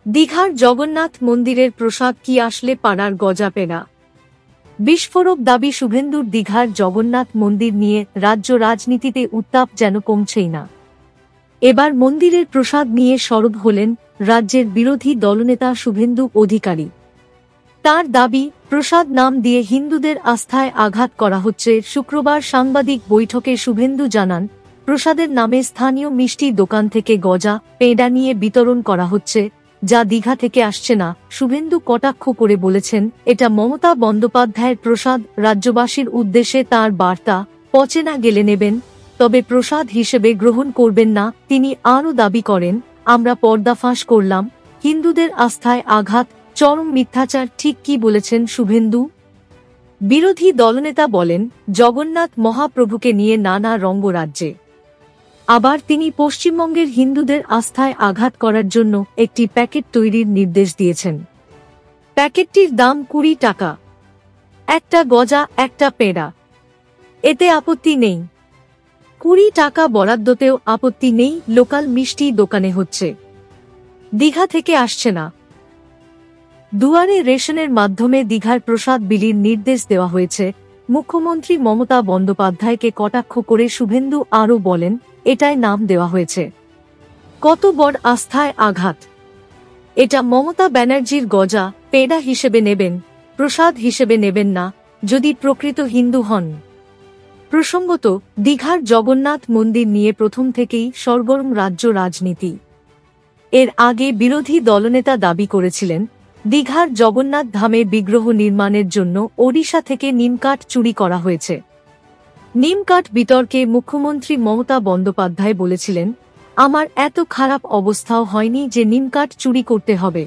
দীঘার জগন্নাথ মন্দিরের প্রসাদ কি আসলে পাড়ার গজা পেড়া? বিস্ফোরক দাবি শুভেন্দুর। দীঘার জগন্নাথ মন্দির নিয়ে রাজ্য রাজনীতিতে উত্তাপ যেন কমছেই না। এবার মন্দিরের প্রসাদ নিয়ে সরব হলেন রাজ্যের বিরোধী দলনেতা শুভেন্দু অধিকারী। তার দাবি, প্রসাদ নাম দিয়ে হিন্দুদের আস্থায় আঘাত করা হচ্ছে। শুক্রবার সাংবাদিক বৈঠকে শুভেন্দু জানান, প্রসাদের নামে স্থানীয় মিষ্টির দোকান থেকে গজা, পেঁড়া নিয়ে বিতরণ করা হচ্ছে, যা দীঘা থেকে আসছে না। শুভেন্দু কটাক্ষ করে বলেছেন, এটা মমতা বন্দ্যোপাধ্যায়ের প্রসাদ। রাজ্যবাসীর উদ্দেশ্যে তাঁর বার্তা, পচে না গেলে নেবেন, তবে প্রসাদ হিসেবে গ্রহণ করবেন না। তিনি আরও দাবি করেন, আমরা পর্দাফাঁস করলাম, হিন্দুদের আস্থায় আঘাত, চরম মিথ্যাচার। ঠিক কি বলেছেন শুভেন্দু? বিরোধী দলনেতা বলেন, জগন্নাথ মহাপ্রভুকে নিয়ে নানা রঙ্গরাজ্যে। আবার তিনি পশ্চিমবঙ্গের হিন্দুদের আস্থায় আঘাত করার জন্য একটি প্যাকেট তৈরির নির্দেশ দিয়েছেন। প্যাকেটটির দাম 20 টাকা। একটা গজা, একটা পেঁড়া। এতে আপত্তি নেই। 20 টাকা বরাদ্দতেও আপত্তি নেই। লোকাল মিষ্টি দোকানে হচ্ছে, দীঘা থেকে আসছে না। দুয়ারে রেশনের মাধ্যমে দীঘার প্রসাদ বিলির নির্দেশ দেওয়া হয়েছে। মুখ্যমন্ত্রী মমতা বন্দ্যোপাধ্যায়কে কটাক্ষ করে শুভেন্দু আরও বলেন, এটাই নাম দেওয়া হয়েছে। কত বড় আস্থায় আঘাত! এটা মমতা ব্যানার্জির গজা, পেঁড়া হিসেবে নেবেন, প্রসাদ হিসেবে নেবেন না, যদি প্রকৃত হিন্দু হন। প্রসঙ্গত, দীঘার জগন্নাথ মন্দির নিয়ে প্রথম থেকেই সরগরম রাজ্য রাজনীতি। এর আগে বিরোধী দলনেতা দাবি করেছিলেন, দীঘার জগন্নাথ ধামে বিগ্রহ নির্মাণের জন্য ওড়িশা থেকে নিমকাঠ চুরি করা হয়েছে। নিমকাঠ বিতর্কে মুখ্যমন্ত্রী মমতা বন্দ্যোপাধ্যায় বলেছিলেন, আমার এত খারাপ অবস্থাও হয়নি যে নিমকাঠ চুরি করতে হবে।